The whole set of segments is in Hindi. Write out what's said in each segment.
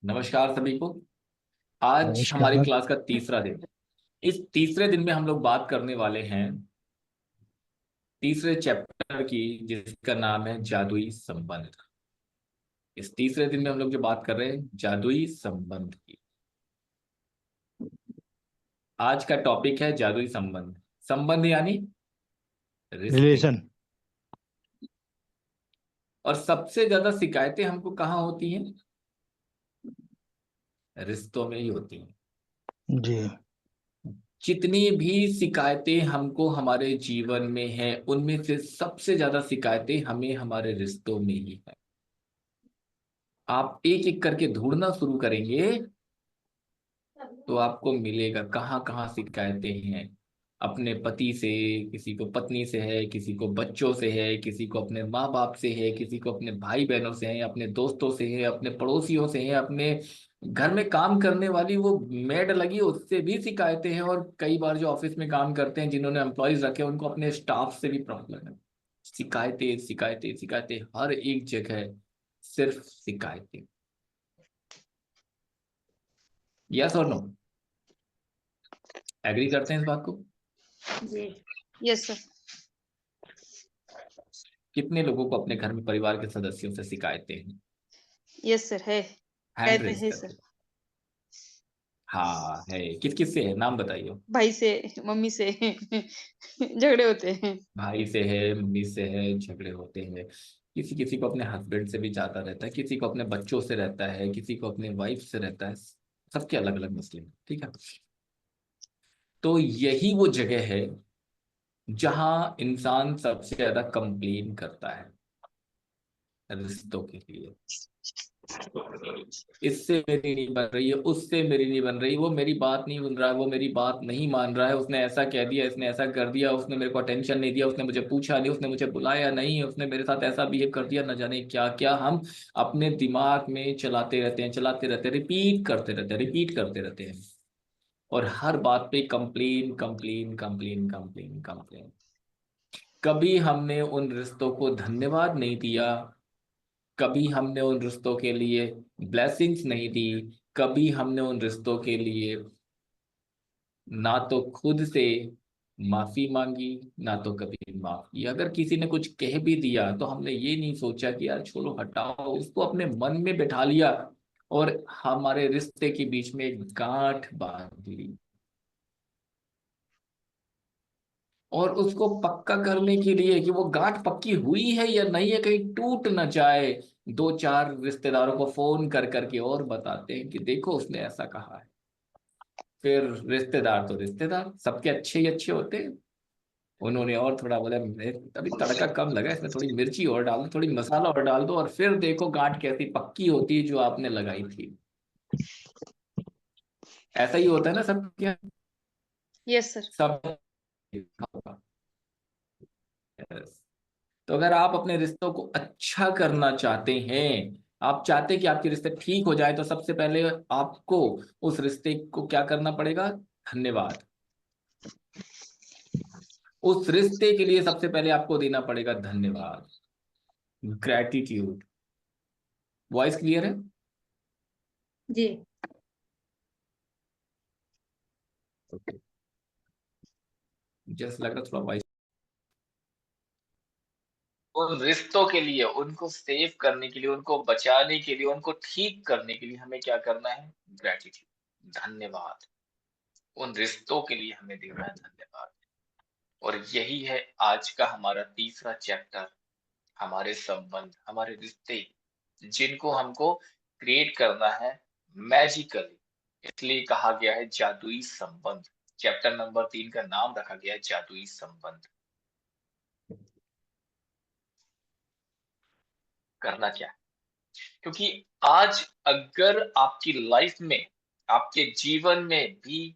नमस्कार सभी को। आज हमारी नमस्कार। क्लास का तीसरा दिन। इस तीसरे दिन में हम लोग बात करने वाले हैं तीसरे चैप्टर की, जिसका नाम है जादुई संबंध। इस तीसरे दिन में हम लोग जो बात कर रहे हैं जादुई संबंध की। आज का टॉपिक है जादुई संबंध। संबंध यानी रिश्ते। रिलेशन। और सबसे ज्यादा शिकायतें हमको कहाँ होती हैं? रिश्तों में ही होती हैं। जी। जितनी भी शिकायतें हमको हमारे जीवन में हैं, उनमें से सबसे ज्यादा शिकायतें हमें हमारे रिश्तों में ही है। आप एक एक करके ढूंढना शुरू करेंगे तो आपको मिलेगा कहाँ कहाँ शिकायतें हैं। अपने पति से, किसी को पत्नी से है, किसी को बच्चों से है, किसी को अपने माँ बाप से है, किसी को अपने भाई बहनों से है, अपने दोस्तों से है, अपने पड़ोसियों से है, अपने घर में काम करने वाली वो मेड लगी उससे भी शिकायतें हैं। और कई बार जो ऑफिस में काम करते हैं, जिन्होंने एम्प्लॉयज रखे हैं, उनको अपने स्टाफ से भी प्रॉब्लम है। शिकायतें शिकायतें शिकायतें हर एक जगह, सिर्फ शिकायतें। यस और नो? एग्री करते हैं इस बात को? जी। Yes sir. कितने लोगों को अपने घर में परिवार के सदस्यों से शिकायतें हैं? यस सर है। हैंड कहते रेस हैं करके। सर। हाँ है। किस किस से है, नाम बताइए। भाई से, मम्मी से झगड़े होते हैं। भाई से है, मम्मी से है, झगड़े होते हैं। किसी किसी को अपने हस्बैंड से भी जाता रहता है, किसी को अपने बच्चों से रहता है, किसी को अपने वाइफ से रहता है। सबके अलग अलग मसले हैं, ठीक है। तो यही वो जगह है जहां इंसान सबसे ज्यादा कंप्लेन करता है रिश्तों के लिए। इससे मेरी नहीं बन रही है, उससे मेरी नहीं बन रही, वो मेरी बात नहीं सुन रहा है, वो मेरी बात नहीं मान रहा है, उसने ऐसा कह दिया, इसने ऐसा कर दिया, उसने मेरे को अटेंशन नहीं दिया, उसने मुझे पूछा नहीं, उसने मुझे बुलाया नहीं, उसने मेरे साथ ऐसा बिहेव कर दिया, न जाने क्या क्या हम अपने दिमाग में चलाते रहते हैं, चलाते रहते हैं, रिपीट करते रहते हैं, रिपीट करते रहते हैं। और हर बात पे complain complain complain complain complain. कभी हमने उन रिश्तों को धन्यवाद नहीं दिया, कभी हमने उन रिश्तों के लिए ब्लेसिंग्स नहीं दी, कभी हमने उन रिश्तों के लिए ना तो खुद से माफी मांगी, ना तो कभी माफ किया। अगर किसी ने कुछ कह भी दिया तो हमने ये नहीं सोचा कि यार छोड़ो हटाओ, उसको अपने मन में बैठा लिया और हमारे रिश्ते के बीच में एक गांठ बांध ली। और उसको पक्का करने के लिए कि वो गांठ पक्की हुई है या नहीं है, कहीं टूट ना जाए, दो चार रिश्तेदारों को फोन कर करके और बताते हैं कि देखो उसने ऐसा कहा है। फिर रिश्तेदार तो रिश्तेदार सबके अच्छे ही अच्छे होते हैं। उन्होंने और थोड़ा बोला, अभी तड़का कम लगा, इसमें थोड़ी मिर्ची और डाल दो, थोड़ी मसाला और डाल दो, और फिर देखो गांठ कैसी पक्की होती है जो आपने लगाई थी। ऐसा ही होता है ना सबके यहाँ? Yes sir. सब। तो अगर आप अपने रिश्तों को अच्छा करना चाहते हैं, आप चाहते हैं कि आपके रिश्ते ठीक हो जाए, तो सबसे पहले आपको उस रिश्ते को क्या करना पड़ेगा? धन्यवाद। उस रिश्ते के लिए सबसे पहले आपको देना पड़ेगा धन्यवाद, ग्रैटिट्यूड। वॉइस क्लियर है? जी। जस्ट लग रहा थोड़ा वॉइस। उन रिश्तों के लिए, उनको सेव करने के लिए, उनको बचाने के लिए, उनको ठीक करने के लिए हमें क्या करना है? ग्रैटिट्यूड, धन्यवाद। उन रिश्तों के लिए हमें देना है धन्यवाद। और यही है आज का हमारा तीसरा चैप्टर। हमारे संबंध, हमारे रिश्ते, जिनको हमको क्रिएट करना है मैजिकली। इसलिए कहा गया है जादुई संबंध। चैप्टर नंबर 3 का नाम रखा गया है जादुई संबंध। करना क्या है? क्योंकि आज अगर आपकी लाइफ में, आपके जीवन में भी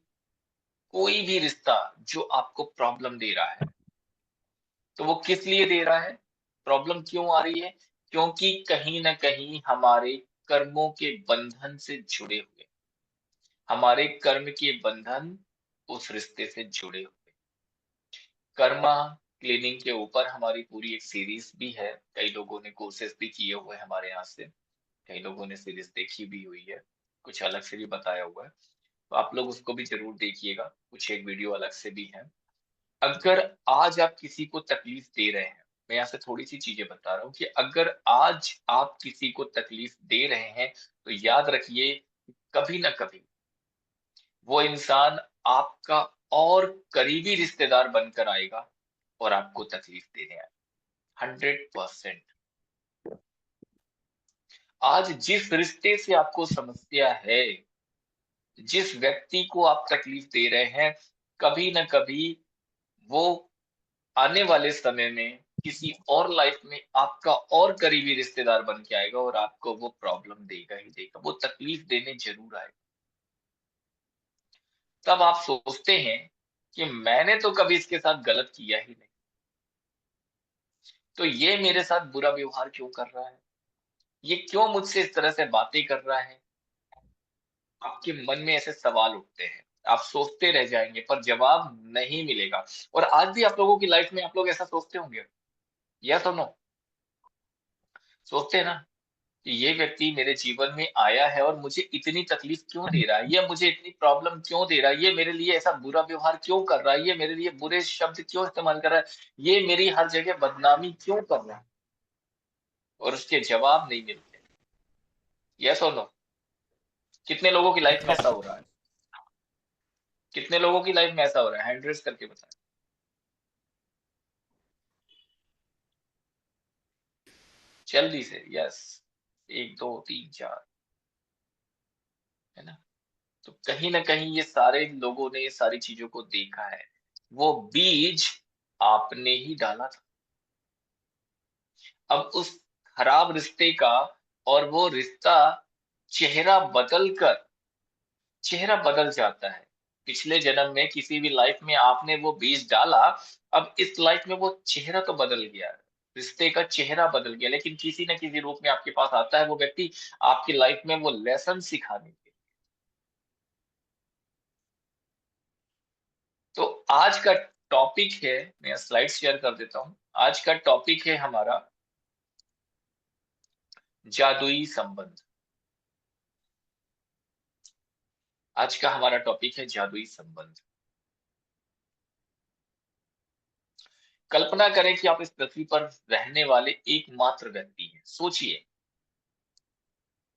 कोई भी रिश्ता जो आपको प्रॉब्लम दे रहा है, तो वो किस लिए दे रहा है? प्रॉब्लम क्यों आ रही है? क्योंकि कहीं ना कहीं हमारे कर्मों के बंधन से जुड़े हुए, हमारे कर्म के बंधन उस रिश्ते से जुड़े हुए। कर्मा क्लीनिंग के ऊपर हमारी पूरी एक सीरीज भी है। कई लोगों ने कोर्सेज भी किए हुए हैं हमारे यहाँ से, कई लोगों ने सीरीज देखी भी हुई है। कुछ अलग से भी बताया हुआ है, तो आप लोग उसको भी ज़रूर देखिएगा, कुछ एक वीडियो अलग से भी है। अगर आज आप किसी को तकलीफ दे रहे हैं, मैं यहाँ से थोड़ी-सी चीज़ें बता रहा हूँ कि अगर आज आप किसी को तकलीफ दे रहे हैं, तो याद रखिए कभी न कभी वो इंसान आपका और करीबी रिश्तेदार बनकर आएगा और आपको तकलीफ देने आएगा, 100%। आज जिस रिश्ते से आपको समस्या है, जिस व्यक्ति को आप तकलीफ दे रहे हैं, कभी न कभी वो आने वाले समय में किसी और लाइफ में आपका और करीबी रिश्तेदार बन के आएगा और आपको वो प्रॉब्लम देगा ही देगा, वो तकलीफ देने ज़रूर आएगा। तब आप सोचते हैं कि मैंने तो कभी इसके साथ गलत किया ही नहीं, तो ये मेरे साथ बुरा व्यवहार क्यों कर रहा है? ये क्यों मुझसे इस तरह से बातें कर रहा है? आपके मन में ऐसे सवाल उठते हैं। आप सोचते रह जाएँगे पर जवाब नहीं मिलेगा और आज भी आप लोगों की लाइफ में आप लोग ऐसा सोचते होंगे, येस और नो? सोचते हैं ना? कि ये व्यक्ति मेरे जीवन में आया है और मुझे इतनी तकलीफ क्यों दे रहा है? ये मुझे इतनी प्रॉब्लम क्यों दे रहा है? ये मेरे लिए ऐसा बुरा व्यवहार क्यों कर रहा है? ये मेरे लिए बुरे शब्द क्यों इस्तेमाल कर रहा है? ये मेरी हर जगह बदनामी क्यों कर रहा है? और उसके जवाब नहीं मिलते। येस और नो? कितने लोगों की लाइफ में ऐसा हो रहा है? कितने लोगों की लाइफ में ऐसा हो रहा है? हैंड रेज़ करके बताएँ। जल्दी से यस 1, 2, 3, 4 है ना? तो कहीं न कहीं ये सारे लोगों ने ये सारी चीज़ों को देखा है। वो बीज आपने ही डाला था। अब उस खराब रिश्ते का और वो रिश्ता चेहरा बदल कर चेहरा बदल जाता है। पिछले जन्म में किसी भी लाइफ में आपने वो बीज डाला, अब इस लाइफ में वो चेहरा तो बदल गया है, रिश्ते का चेहरा बदल गया, लेकिन किसी न किसी रूप में आपके पास आता है वो व्यक्ति आपकी लाइफ में वो लेसन सिखाने के लिए। तो आज का टॉपिक है, मैं स्लाइड शेयर कर देता हूँ। आज का टॉपिक है हमारा जादुई संबंध। आज का हमारा टॉपिक है जादुई संबंध। कल्पना करें कि आप इस पृथ्वी पर रहने वाले एकमात्र व्यक्ति हैं। सोचिए,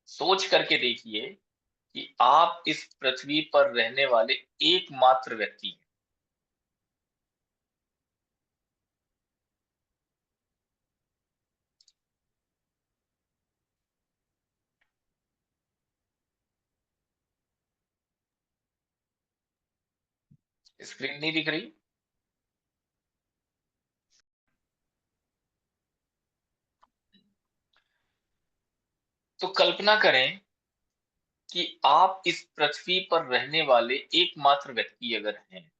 सोच करके देखिए कि आप इस पृथ्वी पर रहने वाले एकमात्र व्यक्ति हैं। स्क्रीन नहीं दिख रही? तो कल्पना करें कि आप इस पृथ्वी पर रहने वाले एकमात्र व्यक्ति अगर हैं,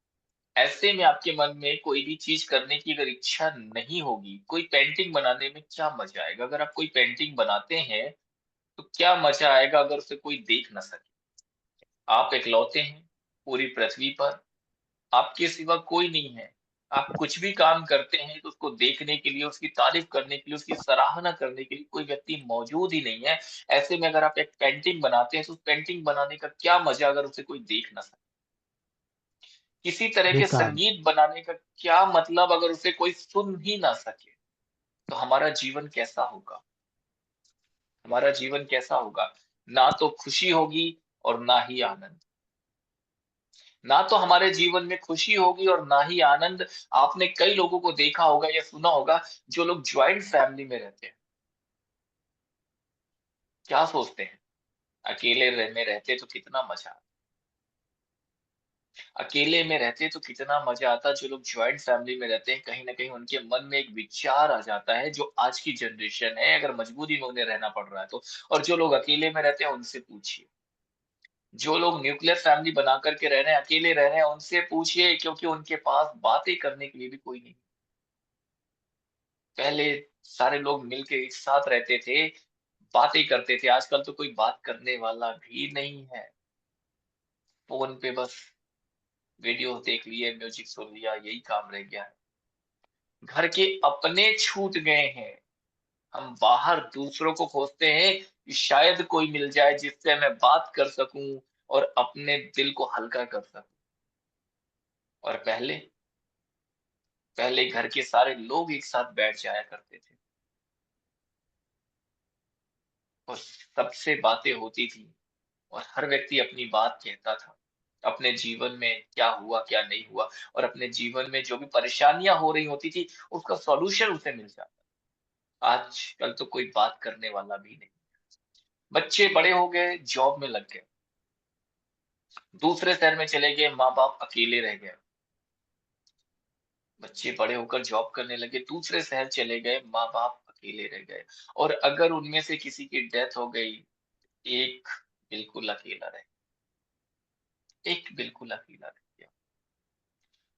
ऐसे में आपके मन में कोई भी चीज़ करने की अगर इच्छा नहीं होगी, कोई पेंटिंग बनाने में क्या मज़ा आएगा? अगर आप कोई पेंटिंग बनाते हैं, तो क्या मज़ा आएगा अगर उसे कोई देख ना सके? आप इकलौते हैं पूरी पृथ्वी पर, आपके सिवा कोई नहीं है। आप कुछ भी काम करते हैं तो उसको देखने के लिए, उसकी तारीफ़ करने के लिए, उसकी सराहना करने के लिए कोई व्यक्ति मौजूद ही नहीं है। ऐसे में अगर आप एक पेंटिंग बनाते हैं, तो उस पेंटिंग बनाने का क्या मज़ा अगर उसे कोई देख ना सके? किसी तरह के बेकार। संगीत बनाने का क्या मतलब अगर उसे कोई सुन ही ना सके? तो हमारा जीवन कैसा होगा? हमारा जीवन कैसा होगा? ना तो खुशी होगी और ना ही आनंद। ना तो हमारे जीवन में खुशी होगी और ना ही आनंद। आपने कई लोगों को देखा होगा या सुना होगा जो लोग जॉइंट फैमिली में रहते हैं। क्या सोचते हैं? अकेले में रहते तो कितना मजा आता। अकेले में रहते तो कितना मजा आता। जो लोग जॉइंट फैमिली में रहते हैं कहीं ना कहीं उनके मन में एक विचार आ जाता है जो आज की जनरेशन है, अगर मजबूरी में उन्हें रहना पड़ रहा है तो। और जो लोग अकेले में रहते हैं उनसे पूछिए। जो लोग न्यूक्लियर फैमिली बना करके रह रहे हैं, अकेले रह रहे हैं, उनसे पूछिए, क्योंकि उनके पास बातें करने के लिए भी कोई नहीं। पहले सारे लोग मिलके एक साथ रहते थे, बातें करते थे। आजकल तो कोई बात करने वाला भी नहीं है। फ़ोन पे बस वीडियो देख लिए, म्यूज़िक सुन लिया, यही काम रह गया है। घर के अपने छूट गए हैं। हम बाहर दूसरों को खोजते हैं कि शायद कोई मिल जाए जिससे मैं बात कर सकूं और अपने दिल को हल्का कर सकूं। और पहले पहले घर के सारे लोग एक साथ बैठ जाया करते थे और सबसे बातें होती थी और हर व्यक्ति अपनी बात कहता था। अपने जीवन में क्या हुआ, क्या नहीं हुआ और अपने जीवन में जो भी परेशानियाँ हो रही होती थी, उसका सॉल्यूशन उसे मिल जाता। आजकल तो कोई बात करने वाला भी नहीं। बच्चे बड़े हो गए, जॉब में लग गए, दूसरे शहर में चले गए, माँ-बाप अकेले रह गए। बच्चे बड़े होकर जॉब करने लगे, दूसरे शहर चले गए, माँ-बाप अकेले रह गए और अगर उनमें से किसी की डेथ हो गई, एक बिल्कुल अकेला रह एक बिल्कुल अकेला रह गया।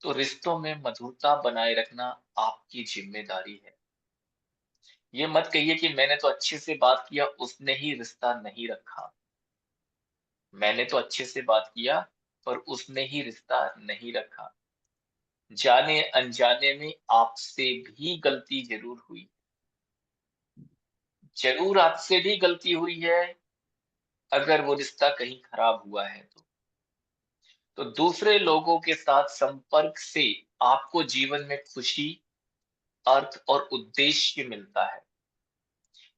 तो रिश्तों में मधुरता बनाए रखना आपकी ज़िम्मेदारी है। ये मत कहिए कि मैंने तो अच्छे से बात किया, उसने ही रिश्ता नहीं रखा। मैंने तो अच्छे से बात किया, पर उसने ही रिश्ता नहीं रखा। जाने-अनजाने में आपसे भी गलती ज़रूर हुई। ज़रूर आपसे भी गलती हुई है, अगर वो रिश्ता कहीं खराब हुआ है तो। तो दूसरे लोगों के साथ संपर्क से आपको जीवन में खुशी, अर्थ और उद्देश्य मिलता है।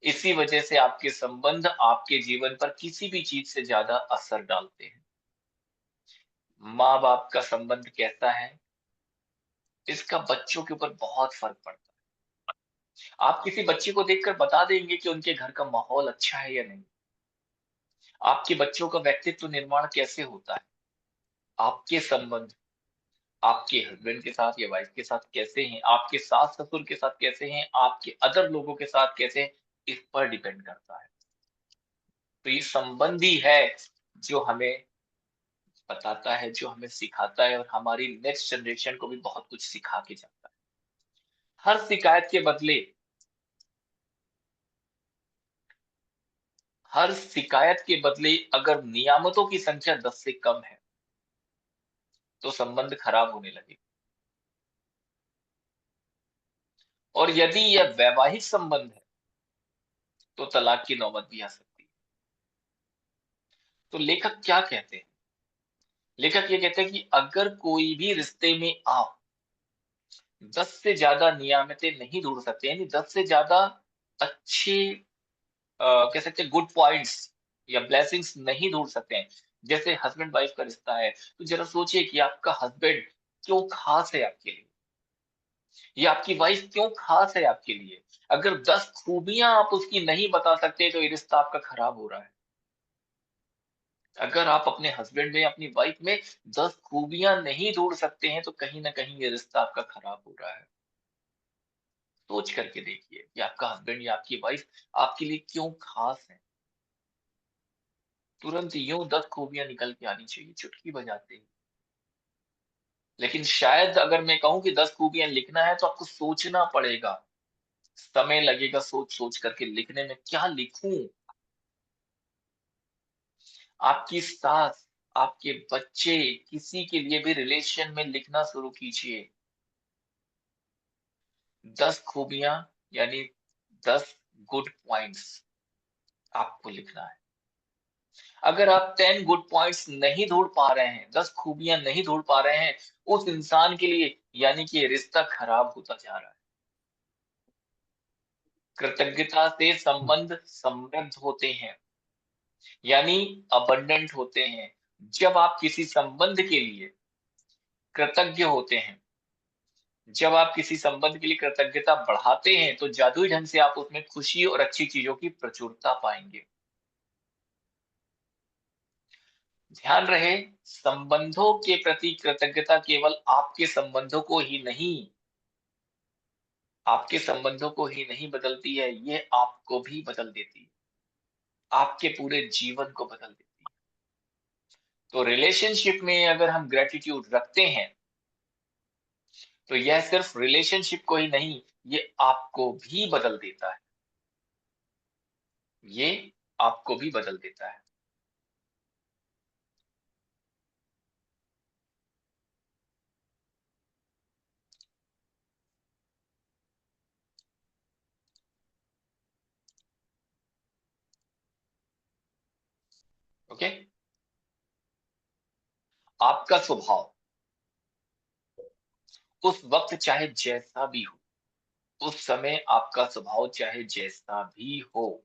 इसी वजह से आपके संबंध आपके जीवन पर किसी भी चीज़ से ज़्यादा असर डालते हैं। माँ-बाप का संबंध कैसा है, इसका बच्चों के ऊपर बहुत फ़र्क पड़ता है। आप किसी बच्चे को देखकर बता देंगे कि उनके घर का माहौल अच्छा है या नहीं। आपके बच्चों का व्यक्तित्व निर्माण कैसे होता है, आपके संबंध आपके हस्बैंड के साथ या वाइफ के साथ कैसे हैं, आपके सास-ससुर के साथ कैसे हैं, आपके अदर लोगों के साथ कैसे हैं, इस पर डिपेंड करता है। तो ये संबंध ही है जो हमें बताता है, जो हमें सिखाता है और हमारी नेक्स्ट जनरेशन को भी बहुत कुछ सिखा के जाता है। हर शिकायत के बदले हर शिकायत के बदले अगर नियामतों की संख्या 10 से कम है, तो संबंध खराब होने लगे और यदि यह वैवाहिक संबंध है, तो तलाक की नौबत भी आ सकती है। तो लेखक क्या कहते हैं? लेखक ये कहते हैं कि अगर कोई भी रिश्ते में आप 10 से ज़्यादा नियामतें नहीं ढूँढ सकते, यानी 10 से ज़्यादा अच्छे कह सकते हैं गुड पॉइंट्स या ब्लेसिंग्स नहीं ढूँढ सकते हैं, जैसे हस्बैंड वाइफ का रिश्ता है, तो ज़रा सोचिए कि आपका हस्बैंड क्यों ख़ास है आपके लिए? या आपकी वाइफ क्यों ख़ास है आपके लिए? अगर 10 खूबियाँ आप उसकी नहीं बता सकते, तो ये रिश्ता आपका ख़राब हो रहा है। अगर आप अपने हस्बैंड में, अपनी वाइफ में 10 खूबियाँ नहीं ढूँढ सकते हैं, तो कहीं न कहीं ये रिश्ता आपका ख़राब हो रहा है। सोच करके देखिए कि आपका हस्बैंड या आपकी वाइफ आपके लिए क्यों ख़ास है? तुरंत यूँ 10 खूबियाँ निकल के आनी चाहिए, चुटकी बजाते ही। लेकिन शायद अगर मैं कहूँ कि 10 खूबियाँ लिखना है, तो आपको सोचना पड़ेगा। समय लगेगा सोच-सोच करके लिखने में, क्या लिखूँ? आपकी सास, आपके बच्चे, किसी के लिए भी रिलेशन में लिखना शुरू कीजिए। 10 खूबियाँ यानी 10 गुड पॉइंट्स आपको लिखना है। अगर आप 10 गुड पॉइंट्स नहीं ढूँढ पा रहे हैं, 10 खूबियाँ नहीं ढूँढ पा रहे हैं, उस इंसान के लिए यानी कि ये रिश्ता खराब होता जा रहा है। कृतज्ञता से संबंध समृद्ध होते हैं, यानी अबंडेंट होते हैं। जब आप किसी संबंध के लिए कृतज्ञ होते हैं, जब आप किसी संबंध के लिए कृतज्ञता बढ़ाते हैं, तो जादुई ढंग से आप उसमें खुशी और अच्छी चीज़ों की प्रचुरता पाएँगे। ध्यान रहे, संबंधों के प्रति कृतज्ञता केवल आपके संबंधों को ही नहीं बदलती है, ये आपको भी बदल देती है। आपके पूरे जीवन को बदल देती है। तो रिलेशनशिप में अगर हम ग्रैटिट्यूड रखते हैं, तो यह सिर्फ रिलेशनशिप को ही नहीं, ये आपको भी बदल देता है। ये आपको भी बदल देता है। ओके। आपका स्वभाव उस वक्त चाहे जैसा भी हो, उस समय आपका स्वभाव चाहे जैसा भी हो,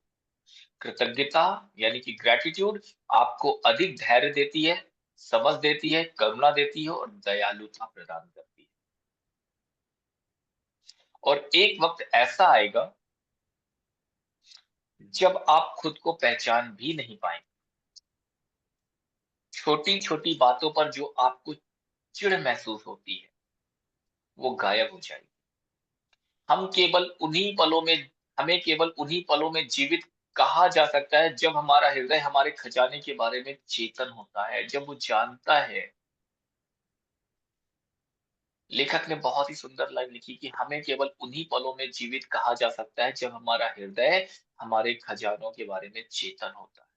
कृतज्ञता यानी कि ग्रेटिट्यूड आपको अधिक धैर्य देती है, समझ देती है, करुणा देती है और दयालुता प्रदान करती है। और एक वक्त ऐसा आएगा जब आप खुद को पहचान भी नहीं पाएंगे। छोटी छोटी बातों पर जो आपको चिढ़ महसूस होती है, वो गायब हो जाएगी। हम केवल उन्हीं पलों में हमें केवल उन्हीं पलों में जीवित कहा जा सकता है जब हमारा हृदय हमारे खजाने के बारे में चेतन होता है, जब वो जानता है। लेखक ने बहुत ही सुंदर लाइन लिखी कि हमें केवल उन्हीं पलों में जीवित कहा जा सकता है जब हमारा हृदय हमारे खजानों के बारे में चेतन होता है।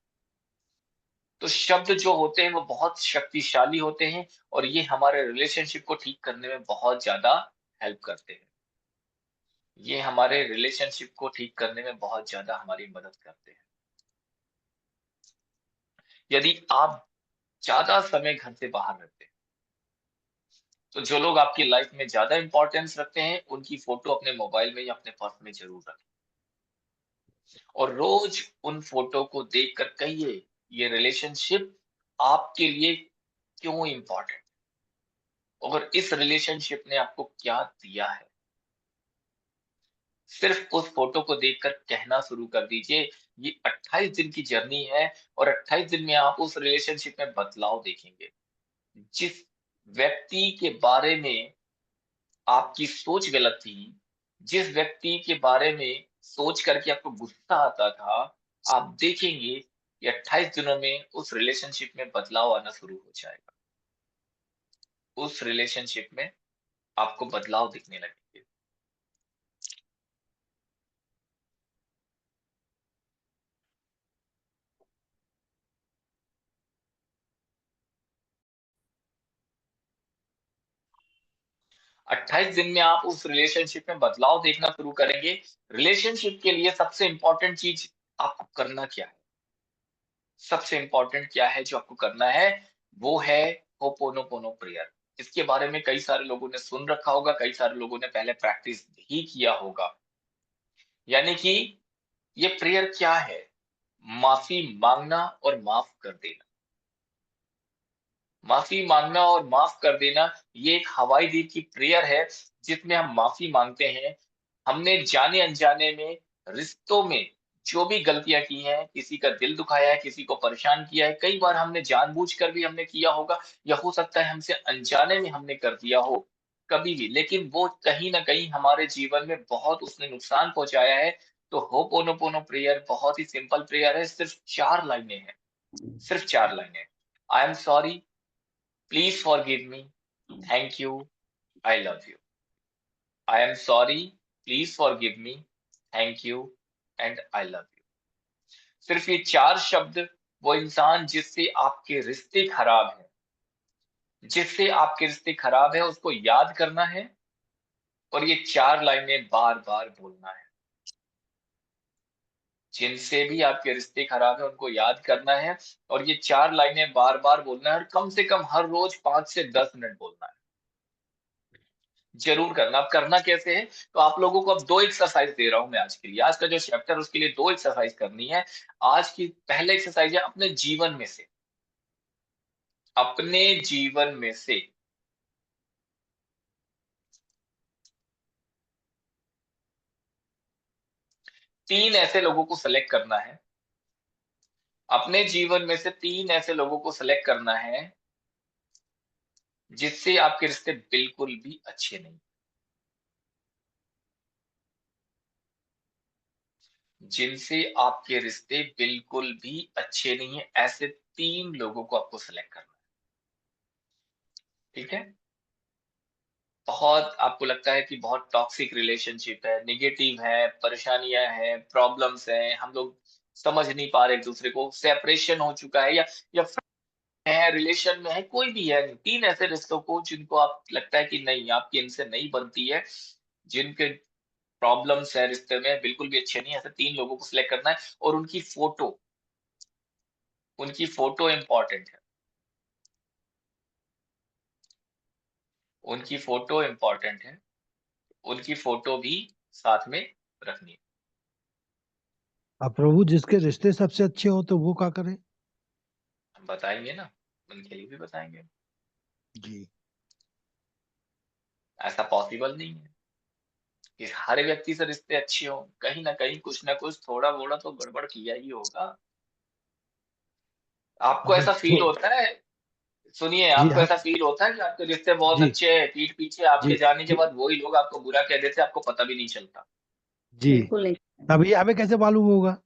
तो शब्द जो होते हैं वो बहुत शक्तिशाली होते हैं और ये हमारे रिलेशनशिप को ठीक करने में बहुत ज्यादा हेल्प करते हैं। ये हमारे रिलेशनशिप को ठीक करने में बहुत ज्यादा हमारी मदद करते हैं। यदि आप ज्यादा समय घर से बाहर रहते हैं, तो जो लोग आपकी लाइफ में ज्यादा इंपॉर्टेंस रखते हैं, उनकी फोटो अपने मोबाइल में या अपने पर्स में जरूर रखें और रोज उन फोटो को देखकर कहिए, ये रिलेशनशिप आपके लिए क्यों इंपॉर्टेंट और इस रिलेशनशिप ने आपको क्या दिया है। सिर्फ उस फोटो को देखकर कहना शुरू कर दीजिए, ये 28 दिन की जर्नी है और 28 दिन में आप उस रिलेशनशिप में बदलाव देखेंगे। जिस व्यक्ति के बारे में आपकी सोच गलत थी, जिस व्यक्ति के बारे में सोच करके आपको गुस्सा आता था, आप देखेंगे कि 28 दिनों में उस रिलेशनशिप में बदलाव आना शुरू हो जाएगा। उस रिलेशनशिप में आपको बदलाव दिखने लगेंगे। 28 दिन में आप उस रिलेशनशिप में बदलाव देखना शुरू करेंगे। रिलेशनशिप के लिए सबसे इंपॉर्टेंट चीज आपको करना क्या है? सबसे इंपॉर्टेंट क्या है जो आपको करना है? वो है होपोनोपोनो प्रेयर। इसके बारे में कई सारे लोगों ने सुन रखा होगा, कई सारे लोगों ने पहले प्रैक्टिस भी किया होगा। यानी कि ये प्रेयर क्या है? माफी मांगना और माफ कर देना। माफी मांगना और माफ कर देना ये एक हवाई दीप की प्रेयर है, जिसमें हम माफी मांगते हैं। हमने जाने अनजाने में रिश्तों में जो भी गलतियां की हैं, किसी का दिल दुखाया है, किसी को परेशान किया है, कई बार हमने जानबूझकर भी हमने किया होगा या हो सकता है हमसे अनजाने में हमने कर दिया हो, कभी भी, लेकिन वो कहीं ना कहीं हमारे जीवन में बहुत उसने नुकसान पहुंचाया है। तो होपोनोपोनो प्रेयर बहुत ही सिंपल प्रेयर है, सिर्फ 4 लाइनें हैं। सिर्फ 4 लाइनें। I am sorry, please forgive me, thank you, I love you. I am sorry, please forgive me, thank you and I love you. सिर्फ ये 4 शब्द वो इंसान जिससे आपके रिश्ते खराब हैं, जिससे आपके रिश्ते खराब है, उसको याद करना है और ये 4 लाइनें बार बार बोलना है। जिनसे भी आपके रिश्ते खराब है उनको याद करना है और ये 4 लाइनें बार बार बोलना है और कम से कम हर रोज 5 से 10 मिनट बोलना है। जरूर करना। अब करना कैसे है? तो आप लोगों को अब 2 एक्सरसाइज दे रहा हूं मैं आज के लिए। आज का जो चैप्टर उसके लिए 2 एक्सरसाइज करनी है। आज की पहले एक्सरसाइज है अपने जीवन में से 3 ऐसे लोगों को सेलेक्ट करना है। अपने जीवन में से 3 ऐसे लोगों को सेलेक्ट करना है जिससे आपके रिश्ते बिल्कुल भी अच्छे नहीं, जिनसे आपके रिश्ते बिल्कुल भी अच्छे नहीं है, ऐसे 3 लोगों को आपको सेलेक्ट करना है। ठीक है? बहुत आपको लगता है कि बहुत टॉक्सिक रिलेशनशिप है, नेगेटिव है, परेशानियां हैं, प्रॉब्लम्स हैं, हम लोग समझ नहीं पा रहे एक दूसरे को, सेपरेशन हो चुका है या है, रिलेशन में है, कोई भी है, 3 ऐसे रिश्तों को जिनको आप लगता है कि नहीं आपकी इनसे नहीं बनती है, जिनके प्रॉब्लम्स है रिश्ते में, बिल्कुल भी अच्छे नहीं है, ऐसे 3 लोगों को सिलेक्ट करना है और उनकी फोटो उनकी फोटो इम्पोर्टेंट है, उनकी फोटो इम्पोर्टेंट है, उनकी फोटो भी साथ में रखनी है। अब प्रभु जिसके रिश्ते सबसे अच्छे हो तो वो क्या करे? हम बताएंगे ना, उनके लिए भी बताएंगे। जी। ऐसा पॉसिबल नहीं है कि हर व्यक्ति से रिश्ते अच्छे हों, कहीं ना कहीं कुछ ना कुछ थोड़ा मोड़ा तो गड़बड़ किया ही होगा। आपको अगर ऐसा फील होता है, सुनिए, जी आपको हाँ। ऐसा फील होता है कि आपके रिश्ते बहुत जी अच्छे हैं, पीठ पीछे जी आपके जाने के जी बाद वही लोग आपको बुरा कह देते हैं, आपको पता भी नहीं चलता। जी। बिल्कुल नहीं। तब ये हमें कैसे मालूम होगा?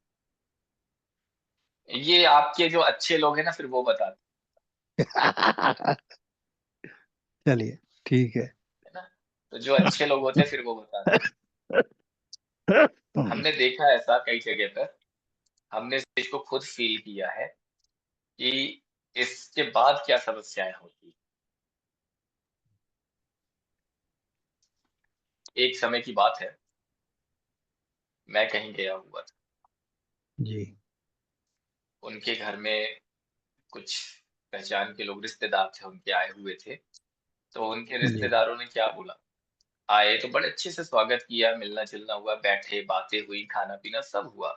ये आपके जो अच्छे लोग हैं ना, फिर वो बताते चलिए, ठीक है। हैं ना, तो जो अच्छे लोग होते हैं फिर वो बताते हैं। हमने देखा है ऐसा कई जगह पर, हमने इस चीज को खुद फील किया है कि इसके बाद क्या समस्याएं होती। एक समय की बात है, मैं कहीं गया हुआ था, जी उनके घर में कुछ पहचान के लोग रिश्तेदार थे, उनके आए हुए थे। तो उनके जी रिश्तेदारों ने क्या बोला, आए तो बड़े अच्छे से स्वागत किया, मिलना जुलना हुआ, बैठे, बातें हुई, खाना पीना सब हुआ,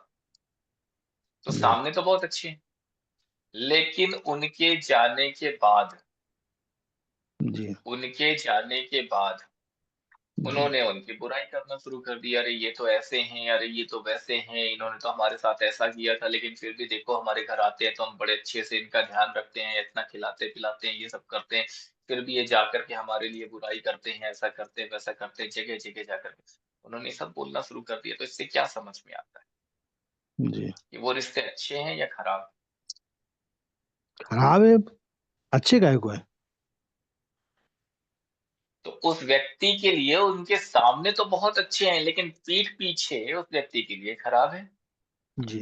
तो जी सामने तो बहुत अच्छे हैं। लेकिन उनके जाने के बाद, जी उनके जाने के बाद जी उन्होंने उनकी बुराई करना शुरू कर दिया। अरे ये तो ऐसे हैं, अरे ये तो वैसे हैं, इन्होंने तो हमारे साथ ऐसा किया था, लेकिन फिर भी देखो हमारे घर आते हैं तो हम बड़े अच्छे से इनका ध्यान रखते हैं, इतना खिलाते पिलाते हैं, ये सब करते हैं, फिर भी ये जाकर के हमारे लिए बुराई करते हैं, ऐसा करते हैं, वैसा करते हैं, जगह जगह जाकर के उन्होंने ये सब बोलना शुरू कर दिया। तो इससे क्या समझ में आता है जी। कि वो रिश्ते अच्छे हैं या खराब? खराब है। अच्छे काय को है? तो उस व्यक्ति के लिए उनके सामने तो बहुत अच्छे हैं, लेकिन पीठ पीछे उस व्यक्ति के लिए खराब है। जी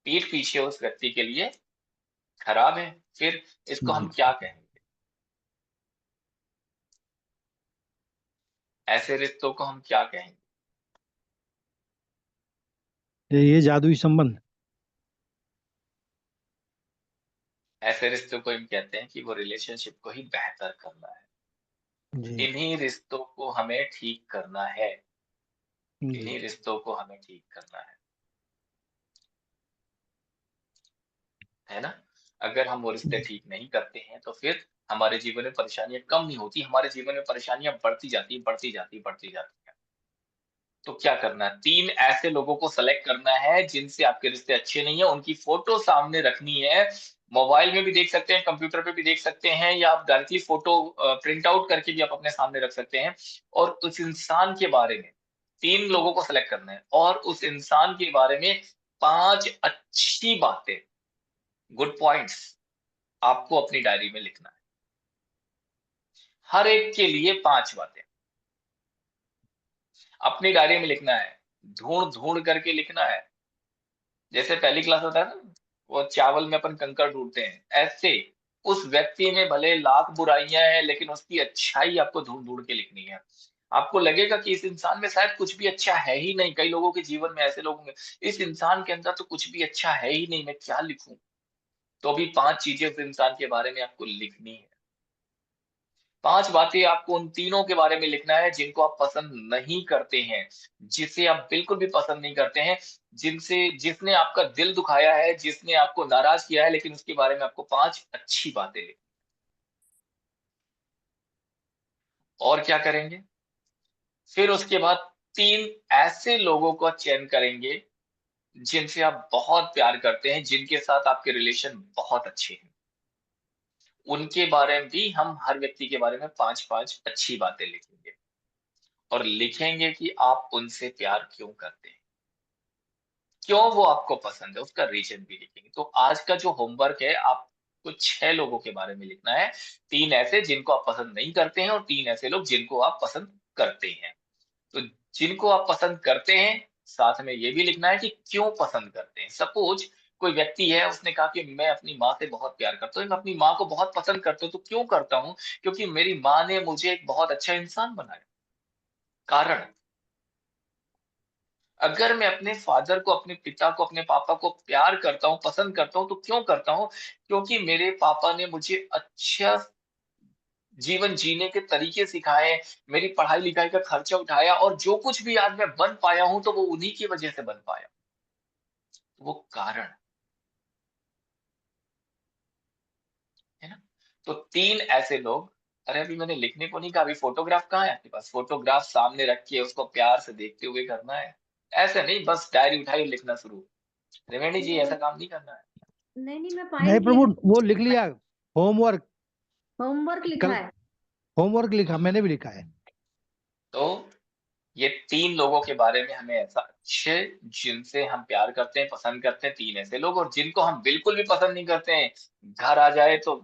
पीठ पीछे उस व्यक्ति के लिए खराब है। फिर इसको हम जी। क्या कहेंगे? ऐसे रिश्तों को हम क्या कहेंगे? ये जादुई संबंध। ऐसे रिश्तों को हम कहते हैं कि वो रिलेशनशिप को ही बेहतर करना है। जी इन्हीं रिश्तों को हमें ठीक करना है, जी इन्हीं रिश्तों को हमें ठीक करना है ना? अगर हम वो रिश्ते ठीक नहीं करते हैं, तो फिर हमारे जीवन में परेशानियाँ कम नहीं होती, हमारे जीवन में परेशानियाँ बढ़ती जाती, बढ़ती जाती, बढ़ती जाती हैं। तो क्या करना है? 3 ऐसे लोगों को सेलेक्ट करना है जिनसे आपके रिश्ते अच्छे नहीं है, उनकी फ़ोटो सामने रखनी है। मोबाइल में भी देख सकते हैं, कंप्यूटर पे भी देख सकते हैं, या आप डायरेक्टली फ़ोटो प्रिंट आउट करके भी आप अपने सामने रख सकते हैं। और उस इंसान के बारे में 3 लोगों को सेलेक्ट करना है और उस इंसान के बारे में 5 अच्छी बातें, गुड पॉइंट्स आपको अपनी डायरी में लिखना है। हर एक के लिए 5 बातें अपनी डायरी में लिखना है, ढूँढ-ढूँढ करके लिखना है। जैसे पहली क्लास होता है ना, वो चावल में अपन कंकड़ ढूँढते हैं, ऐसे उस व्यक्ति में भले लाख बुराइयाँ हैं, लेकिन उसकी अच्छाई आपको ढूँढ-ढूँढ के लिखनी है। आपको लगेगा कि इस इंसान में शायद कुछ भी अच्छा है ही नहीं, कई लोगों के जीवन में ऐसे लोग होंगे, इस इंसान के अंदर तो कुछ भी अच्छा है ही नहीं, मैं क्या लिखूँ? तो अभी 5 चीज़ें उस इंसान के बारे में आपको लिखनी है। 5 बातें आपको उन तीनों के बारे में लिखना है जिनको आप पसंद नहीं करते हैं, जिसे आप बिल्कुल भी पसंद नहीं करते हैं, जिनसे जिसने आपका दिल दुखाया है, जिसने आपको नाराज़ किया है, लेकिन उसके बारे में आपको 5 अच्छी बातें लिखनी। और क्या करेंगे? फिर उसके बाद 3 ऐसे लोगों का चयन करेंगे, जिनसे आप बहुत प्यार करते हैं, जिनके साथ आपके रिलेशन बहुत अच्छे हैं। उनके बारे में भी हम हर व्यक्ति के बारे में 5-5 अच्छी बातें लिखेंगे और लिखेंगे कि आप उनसे प्यार क्यों करते हैं। क्यों वो आपको पसंद है, उसका रीज़न भी लिखेंगे। तो आज का जो होमवर्क है, आपको 6 लोगों के बारे में लिखना है। 3 ऐसे जिनको आप पसंद नहीं करते हैं और 3 ऐसे लोग जिनको आप पसंद करते हैं। तो जिनको आप पसंद करते हैं, साथ में ये भी लिखना है कि क्यों पसंद करते हैं। सपोज़ कोई व्यक्ति है, उसने कहा कि मैं अपनी माँ से बहुत प्यार करता हूँ, मैं अपनी माँ को बहुत पसंद करता हूँ। तो क्यों करता हूँ? क्योंकि मेरी माँ ने मुझे एक बहुत अच्छा इंसान बनाया। कारण अगर मैं अपने फादर को, अपने पिता को, अपने पापा को प्यार करता हूँ, पसंद करता हूँ, तो क्यों करता हूँ? क्योंकि मेरे पापा ने मुझे अच्छा जीवन जीने के तरीके सिखाए, मेरी पढ़ाई-लिखाई का खर्चा उठाया, और जो कुछ भी आज मैं बन पाया हूँ, तो वो उन्हीं की वजह से बन पाया। वो कारण, है ना? तो 3 ऐसे लोग। अरे अभी मैंने लिखने को नहीं कहा, अभी फोटोग्राफ कहाँ है आपके पास? फोटोग्राफ सामने रख के उसको प्यार से देखते हुए करना है। ऐसे नहीं बस डायरी उठाई और लिखना शुरू। त्रिवेणी जी, नहीं ऐसा काम नहीं करना है। नहीं, मैं नहीं पॉइंट प्रभु, लिख वो लिख लिया। होमवर्क। होमवर्क लिखा कल है। होमवर्क लिखा, मैंने भी लिखा है। तो ये 3 लोगों के बारे में हमें ऐसा अच्छे, जिनसे हम प्यार करते हैं, पसंद करते हैं, 3 ऐसे लोग, और जिनको हम बिल्कुल भी पसंद नहीं करते हैं, घर आ जाए तो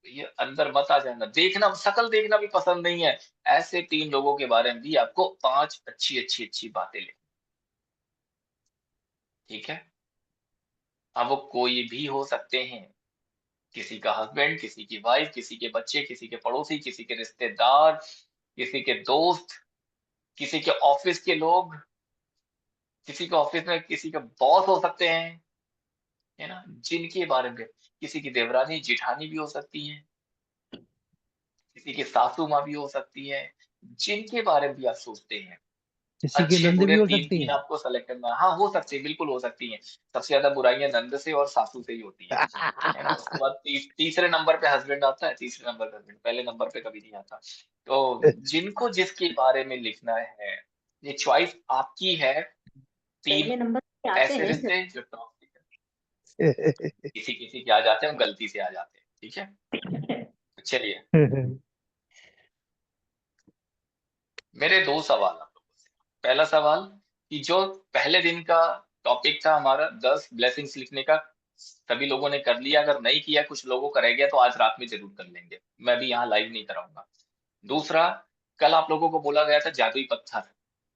ये अंदर मत आ जाना, देखना, शक्ल देखना भी पसंद नहीं है। ऐसे 3 लोगों के बारे में भी आपको 5 अच्छी बातें लिखनी, ठीक है? अब वो कोई भी हो सकते हैं, किसी का हस्बैंड, किसी की वाइफ, किसी के बच्चे, किसी के पड़ोसी, किसी के रिश्तेदार, किसी के दोस्त, किसी के ऑफिस के लोग, किसी के ऑफिस में किसी के बॉस हो सकते हैं, है ना? जिनके बारे में किसी की देवरानी, जेठानी भी हो सकती हैं, किसी की सासू माँ भी हो सकती है, जिनके बारे में भी आप सोचते हैं। किसी की अच्छे नंद भी बुरे हो सकती 3-3 है। आपको सेलेक्ट करना है। हाँ, हो सकती है, बिल्कुल हो सकती हैं। सबसे ज़्यादा बुराइयाँ नंद से और सासू से ही होती हैं, है ना? उसके बाद तीसरे नंबर पे हस्बैंड आता है, तीसरे नंबर पे हस्बैंड, पहले नंबर पे कभी नहीं आता। तो जिनको जिसके बारे में लिखना है, ये चॉइस आपकी है। 3 पहले नंबर पे आते ऐसे हैं। रिश्ते जो टॉक्सिक है, किसी-किसी के आ जाते हैं और गलती से आ जाते हैं, ठीक है? तो चलिए, मेरे 2 सवाल आप लोगों से। पहला सवाल कि जो पहले दिन का टॉपिक था हमारा 10 ब्लेसिंग्स लिखने का, सभी लोगों ने कर लिया। अगर नहीं किया, कुछ लोगों का रह गया, तो आज रात में ज़रूर कर लेंगे। मैं भी यहाँ लाइव नहीं कराऊँगा। दूसरा, कल आप लोगों को बोला गया था जादुई पत्थर,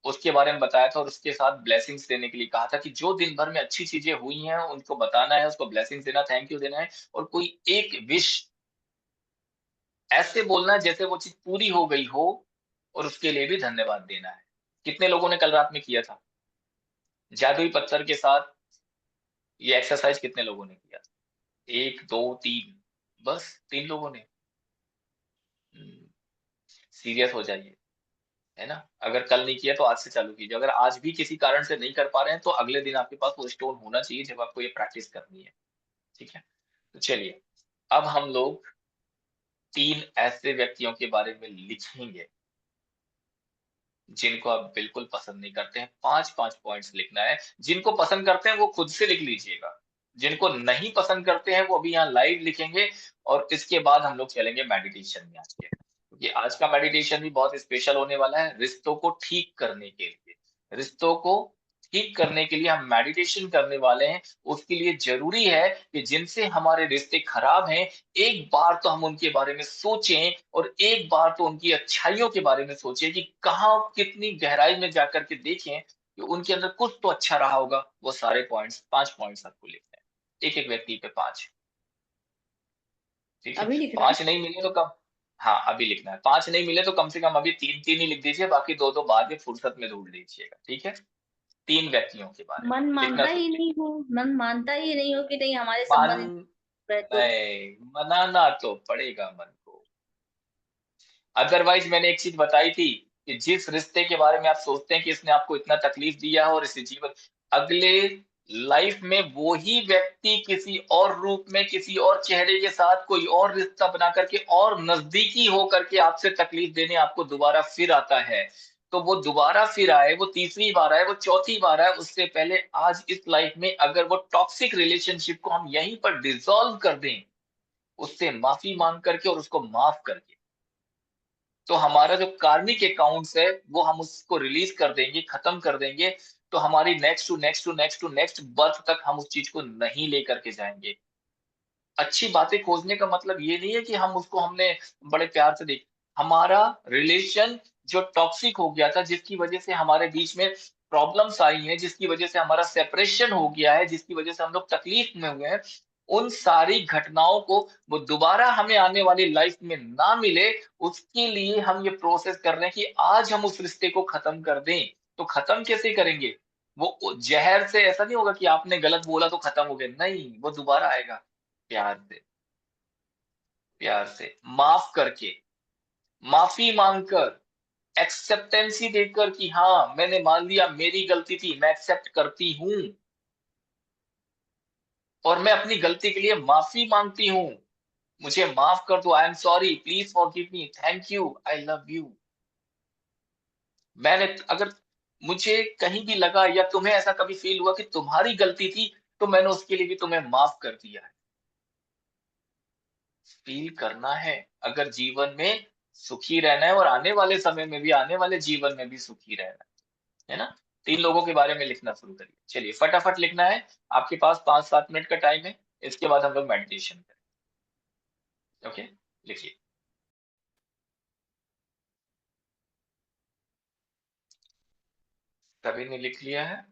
उसके बारे में बताया था, और उसके साथ ब्लेसिंग्स देने के लिए कहा था कि जो दिन भर में अच्छी चीज़ें हुई हैं, उनको बताना है, उसको ब्लेसिंग्स देना, थैंक यू देना है, और कोई एक विश ऐसे बोलना है जैसे वो चीज़ पूरी हो गई हो, और उसके लिए भी धन्यवाद देना है। कितने लोगों ने कल रात में किया था? जादुई पत्थर के साथ ये एक्सरसाइज कितने लोगों ने किया? 1, 2, 3, बस 3 लोगों ने। हुँ, सीरियस हो जाइए, है ना? अगर कल नहीं किया तो आज से चालू कीजिए। अगर आज भी किसी कारण से नहीं कर पा रहे हैं, तो अगले दिन आपके पास वो स्टोन होना चाहिए जब आपको ये प्रैक्टिस करनी है, ठीक है? तो चलिए, अब हम लोग 3 ऐसे व्यक्तियों के बारे में लिखेंगे, जिनको आप बिल्कुल पसंद नहीं करते हैं। 5-5 पॉइंट्स लिखना है। जिनको पसंद करते हैं वो खुद से लिख लीजिएगा। जिनको नहीं पसंद करते हैं वो अभी यहाँ लाइव लिखेंगे, और इसके बाद हम लोग चलेंगे मेडिटेशन में आज के। क्योंकि आज का मेडिटेशन भी बहुत स्पेशल होने वाला है, रिश्तों को ठीक करने के लिए। रिश्तों को ठीक करने के लिए हम मेडिटेशन करने वाले हैं। उसके लिए ज़रूरी है कि जिनसे हमारे रिश्ते खराब हैं, एक बार तो हम उनके बारे में सोचें, और एक बार तो उनकी अच्छाइयों के बारे में सोचें कि कहाँ कितनी गहराई में जाकर के देखें कि उनके अंदर कुछ तो अच्छा रहा होगा। वो सारे पॉइंट्स, 5 पॉइंट्स आपको लिखने हैं। एक-एक व्यक्ति पे 5, ठीक है? अभी लिखना है। 5 नहीं मिले तो कम। हाँ, अभी लिखना है। 5 नहीं मिले तो कम से कम अभी 3-3 ही लिख दीजिए, बाकी 2-2 बाद में फुर्सत में ढूँढ लीजिएगा, ठीक है? 3 व्यक्तियों के बारे में लिखना शुरू कीजिए। मन मानता ही नहीं हो कि नहीं हमारे मान संबंध है तो। नहीं, मनाना तो पड़ेगा मन को। अदरवाइज मैंने एक चीज बताई थी कि जिस रिश्ते के बारे में आप सोचते हैं कि इसने आपको इतना तकलीफ दिया है और इसे जीवन, अगले लाइफ में वो ही व्यक्ति किसी और रूप में, किसी और चेहरे के साथ कोई और रिश्ता बना करके और नजदीकी हो करके आपसे तकलीफ देने आपको दोबारा फिर आता है। तो वो दोबारा फिर आए, वो तीसरी बार आए, वो चौथी बार आए, उससे पहले आज इस लाइफ में अगर वो टॉक्सिक रिलेशनशिप को हम यहीं पर डिसॉल्व कर दें, उससे माफी मांग करके और उसको माफ करके, तो हमारा जो कार्मिक अकाउंट्स है वो हम उसको रिलीज कर देंगे, खत्म कर देंगे। तो हमारी next to next to next to next birth तक हम उस चीज को नहीं लेकर के जाएंगे। अच्छी बातें खोजने का मतलब ये नहीं है कि हम उसको हमने बड़े प्यार से देख, हमारा रिलेशन जो टॉक्सिक हो गया था, जिसकी वजह से हमारे बीच में प्रॉब्लम्स आई हैं, जिसकी वजह से हमारा सेपरेशन हो गया है, जिसकी वजह से हम लोग तकलीफ में हुए हैं, उन सारी घटनाओं को वो दोबारा हमें आने वाली लाइफ में ना मिले, उसके लिए हम ये प्रोसेस कर रहे हैं कि आज हम उस रिश्ते को खत्म कर दें। तो खत्म कैसे करेंगे? वो जहर से ऐसा नहीं होगा कि आपने गलत बोला तो खत्म हो गया, नहीं, वो दोबारा आएगा प्यार से माफ करके, माफी मांगकर, एक्सेप्टेंसी देकर कि हाँ मैंने मान लिया मेरी गलती थी, मैं एक्सेप्ट करती हूँ और मैं अपनी गलती के लिए माफी मांगती हूँ, मुझे माफ कर दो, I am sorry, please forgive me, thank you, I love you. मैंने अगर मुझे कहीं भी लगा या तुम्हें ऐसा कभी फील हुआ कि तुम्हारी गलती थी, तो मैंने उसके लिए भी तुम्हें माफ कर दिया है। फील करना है अगर जीवन में सुखी रहना है और आने वाले समय में भी, आने वाले जीवन में भी सुखी रहना है ना। 3 लोगों के बारे में लिखना शुरू करिए। चलिए फटाफट लिखना है, आपके पास 5-7 मिनट का टाइम है, इसके बाद हम लोग मेडिटेशन करें। ओके, लिखिए। सभी ने लिख लिया है?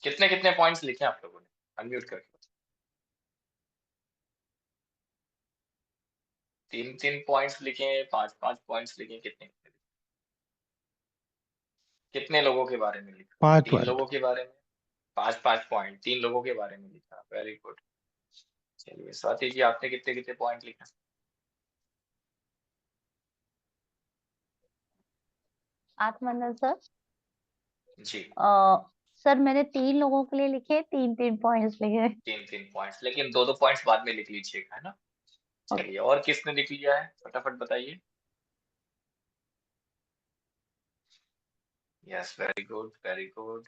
कितने कितने पॉइंट्स लिखे आप लोगों ने? अनम्यूट करके 3-3 पॉइंट्स लिखे, 5-5 पॉइंट्स लिखे, कितने कितने लोगों के बारे में लिखा? 5 3 पॉइंट। लोगों के बारे में 5-5 पॉइंट, 3 लोगों के बारे में लिखा, वेरी गुड। चलिए स्वाति जी, आपने कितने कितने पॉइंट लिखा? आत्मानंद सर, जी, सर मैंने 3 लोगों के लिए लिखे, 3-3 पॉइंट्स लिखे। 3-3 पॉइंट्स, लेकिन 2-2 पॉइंट्स बाद में लिख लीजिएगा, है ना। चलिए, और किसने लिख लिया है फटाफट बताइए। Yes, very good, very good.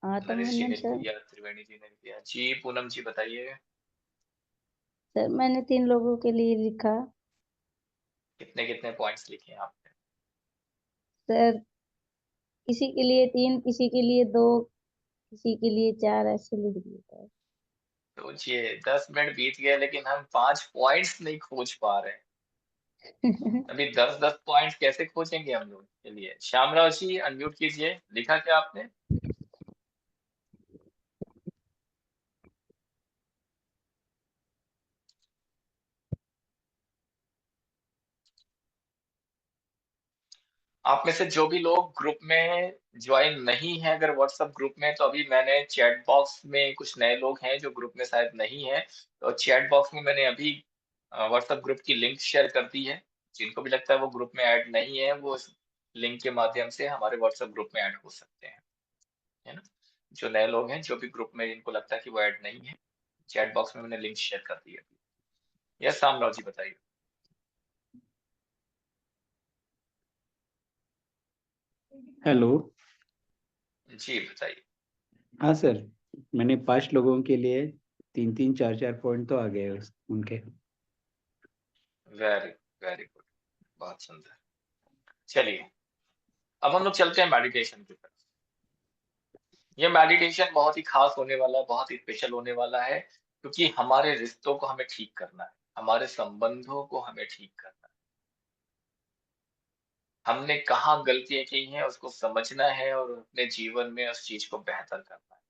Naresh ji आत्मवंदन ने लिख सर। लिया, त्रिवेणी जी ने लिख लिया जी। पूनम जी बताइए, सर मैंने 3 लोगों के लिए लिखा। कितने कितने पॉइंट्स लिखे हैं आपने? सर किसी के लिए 3, किसी के लिए 2, किसी के लिए 4 ऐसे लिख दिए सर। सोचिए, 10 मिनट बीत गए लेकिन हम 5 पॉइंट्स नहीं खोज पा रहे हैं। अभी 10-10 पॉइंट्स कैसे खोजेंगे हम लोग? चलिए श्यामराव जी अनम्यूट कीजिए, लिखा क्या आपने? आप में से जो भी लोग ग्रुप में ज्वाइन नहीं है, अगर व्हाट्सएप ग्रुप में, तो अभी मैंने चैट बॉक्स में, कुछ नए लोग हैं जो ग्रुप में शायद नहीं है, तो चैट बॉक्स में मैंने अभी व्हाट्सएप ग्रुप की लिंक शेयर कर दी है। जिनको भी लगता है वो ग्रुप में ऐड नहीं है, वो इस लिंक के माध्यम से हमारे व्हाट्सएप ग्रुप में ऐड हो सकते हैं, है ना। जो नए लोग हैं, जो भी ग्रुप में जिनको लगता है कि वो ऐड नहीं है, चैट बॉक्स में मैंने लिंक शेयर कर दी है। यस सामराव जी बताइए। हेलो। जी बताइए। हाँ सर, मैंने 5 लोगों के लिए 3-3 4-4 पॉइंट तो आ गए उनके। वेरी वेरी गुड, बहुत सुंदर। चलिए अब हम लोग चलते हैं मेडिटेशन की तरफ। ये मेडिटेशन बहुत ही खास होने वाला है, बहुत ही स्पेशल होने वाला है, क्योंकि हमारे रिश्तों को हमें ठीक करना है, हमारे संबंधों को हमें ठीक करना है। हमने कहाँ गलतियां की हैं उसको समझना है और अपने जीवन में उस चीज को बेहतर करना है।